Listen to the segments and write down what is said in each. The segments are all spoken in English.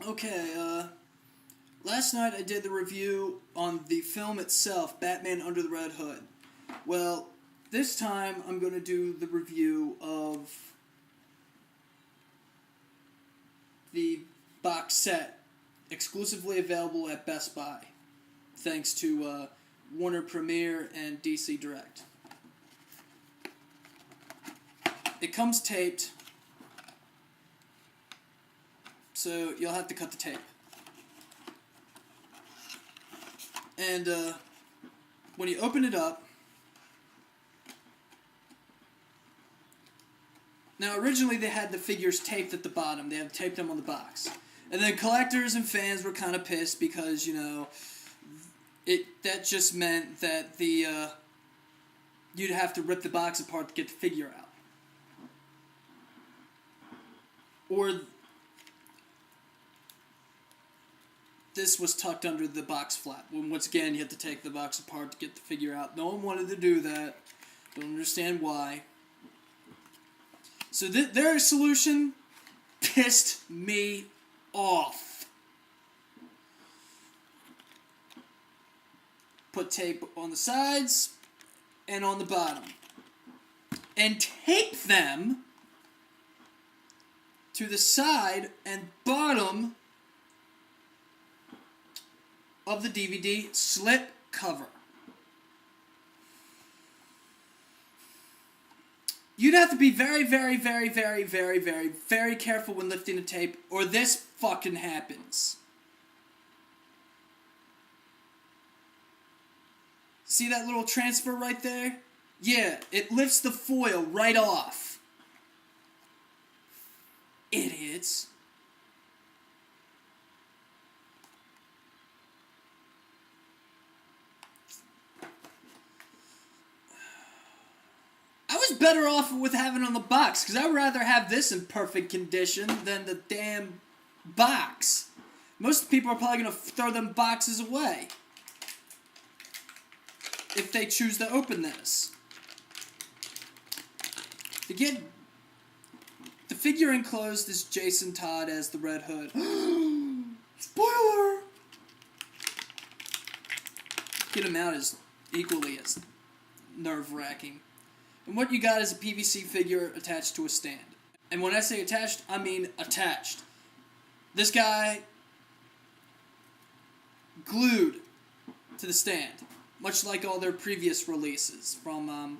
Okay, last night I did the review on the film itself, Batman Under the Red Hood. Well, this time I'm going to do the review of the box set, exclusively available at Best Buy, thanks to Warner Premiere and DC Direct. It comes taped, so you'll have to cut the tape. And when you open it up, now originally they had the figures taped at the bottom. They had taped them on the box. And then collectors and fans were kind of pissed because, you know, that just meant that you'd have to rip the box apart to get the figure out. Or this was tucked under the box flap. When once again you had to take the box apart to get the figure out. No one wanted to do that. Don't understand why. So their solution pissed me off. Put tape on the sides and on the bottom. And tape them to the side and bottom of the DVD slip cover. You'd have to be very, very, very, very, very, very, very careful when lifting the tape, or this fucking happens. See that little transfer right there? Yeah, it lifts the foil right off. Idiots. I was better off with having it on the box, because I'd rather have this in perfect condition than the damn box. Most people are probably going to throw them boxes away if they choose to open this. To get the figure enclosed is Jason Todd as the Red Hood. Spoiler! Get him out is equally as nerve-wracking. And what you got is a PVC figure attached to a stand. And when I say attached, I mean attached. This guy glued to the stand, much like all their previous releases from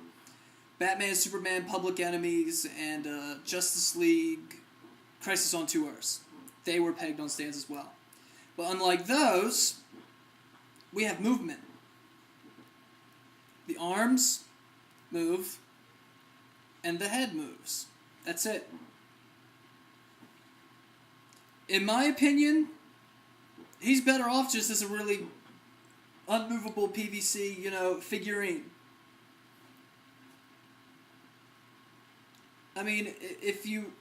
Batman, Superman, Public Enemies, and Justice League, Crisis on 2 Earths. They were pegged on stands as well. But unlike those, we have movement. The arms move, and the head moves. That's it. In my opinion, he's better off just as a really unmovable PVC, figurine. I mean, if you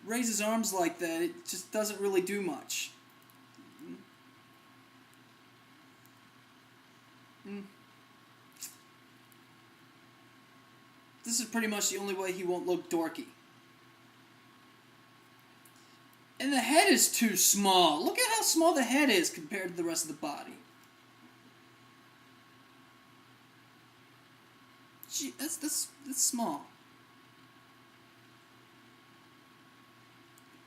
raise his arms like that, it just doesn't really do much. This is pretty much the only way he won't look dorky. And the head is too small. Look at how small the head is compared to the rest of the body. Gee, that's small.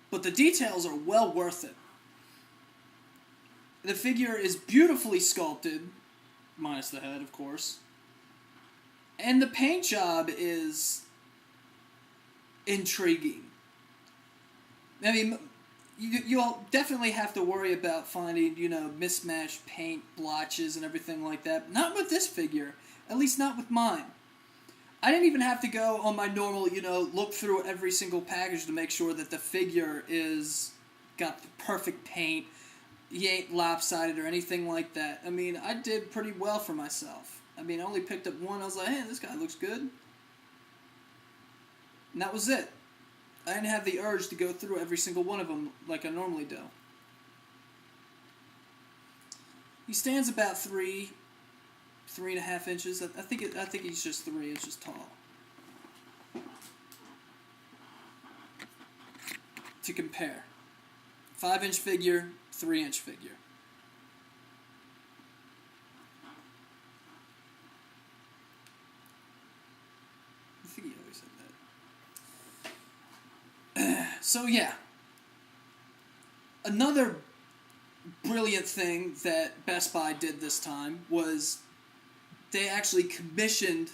But the details are well worth it. The figure is beautifully sculpted, minus the head, of course. And the paint job is intriguing. I mean, you'll definitely have to worry about finding, mismatched paint blotches and everything like that. Not with this figure. At least not with mine. I didn't even have to go on my normal, look through every single package to make sure that the figure got the perfect paint. He ain't lopsided or anything like that. I mean, I did pretty well for myself. I mean, I only picked up one. I was like, hey, this guy looks good. And that was it. I didn't have the urge to go through every single one of them like I normally do. He stands about 3.5 inches. I think he's just 3 inches tall. To compare. 5-inch figure, 3-inch figure. I think he always said that. So yeah. Another brilliant thing that Best Buy did this time was they actually commissioned,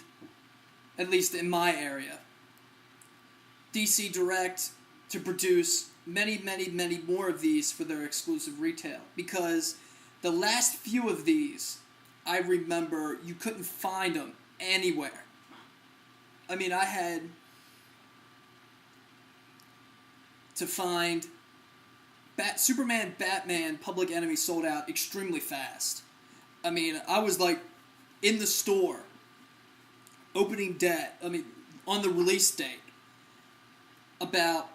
at least in my area, DC Direct to produce many, many, many more of these for their exclusive retail. Because the last few of these, I remember you couldn't find them anywhere. I mean, I had to find Superman, Batman, Public Enemy sold out extremely fast. I mean, I was like in the store, opening day, on the release date, about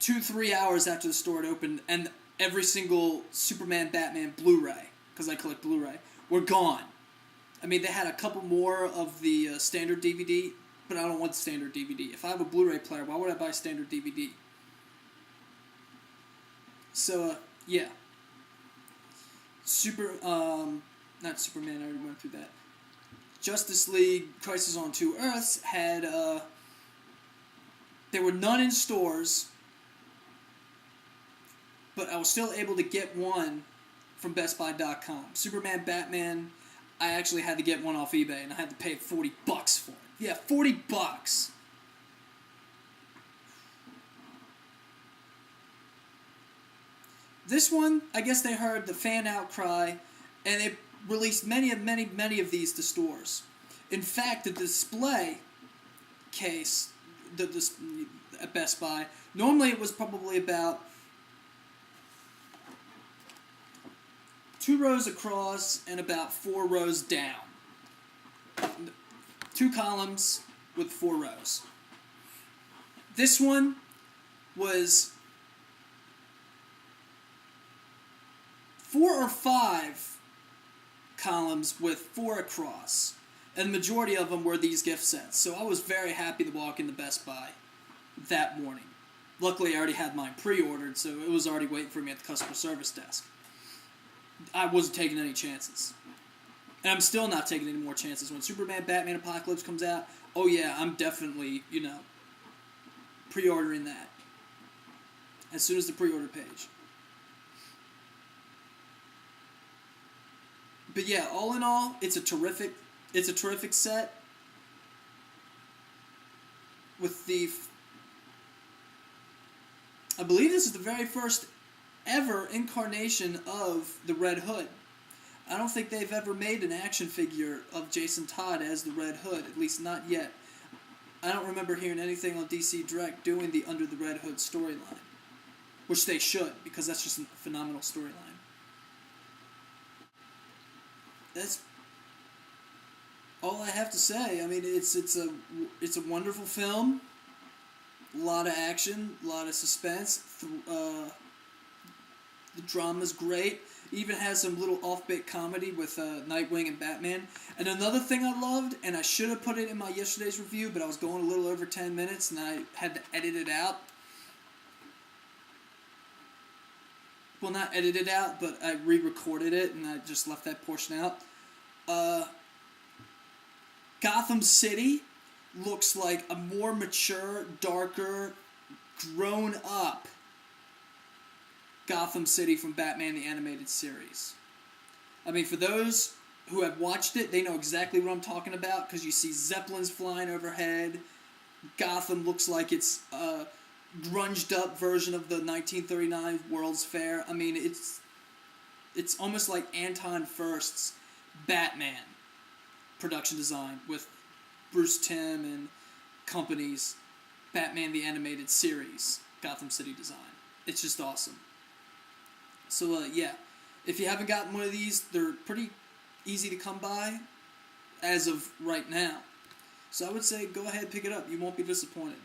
2-3 hours after the store had opened, and every single Superman, Batman Blu-ray, because I collect Blu-ray, were gone. I mean, they had a couple more of the standard DVD, but I don't want the standard DVD. If I have a Blu-ray player, why would I buy a standard DVD? So, yeah. Not Superman, I already went through that. Justice League Crisis on Two Earths had, there were none in stores, but I was still able to get one from BestBuy.com. Superman, Batman, I actually had to get one off eBay, and I had to pay $40 for it. Yeah, $40. This one, I guess they heard the fan outcry, and they released many of these to stores. In fact, the display case at Best Buy, normally it was probably about 2 rows across and about 4 rows down. 2 columns with 4 rows. This one was 4 or 5 columns with 4 across, and the majority of them were these gift sets. So I was very happy to walk into Best Buy that morning. Luckily, I already had mine pre-ordered, so it was already waiting for me at the customer service desk. I wasn't taking any chances. And I'm still not taking any more chances. When Superman, Batman, Apocalypse comes out, oh yeah, I'm definitely, pre-ordering that. As soon as the pre-order page. But yeah, all in all, it's a terrific set. With I believe this is the very first ever incarnation of the Red Hood. I don't think they've ever made an action figure of Jason Todd as the Red Hood, at least not yet. I don't remember hearing anything on DC Direct doing the Under the Red Hood storyline, which they should, because that's just a phenomenal storyline. That's all I have to say. I mean, it's a wonderful film. A lot of action, a lot of suspense. The drama's great. Even has some little off-bit comedy with Nightwing and Batman. And another thing I loved, and I should have put it in my yesterday's review, but I was going a little over 10 minutes, and I had to edit it out. Well, not edit it out, but I re-recorded it, and I just left that portion out. Gotham City looks like a more mature, darker, grown-up Gotham City from Batman the Animated Series. I mean, for those who have watched it, they know exactly what I'm talking about, because you see Zeppelins flying overhead. Gotham looks like it's a grunged-up version of the 1939 World's Fair. I mean, it's almost like Anton Furst's Batman production design with Bruce Timm and company's Batman the Animated Series Gotham City design. It's just awesome. So, yeah, if you haven't gotten one of these, they're pretty easy to come by as of right now. So I would say go ahead and pick it up. You won't be disappointed.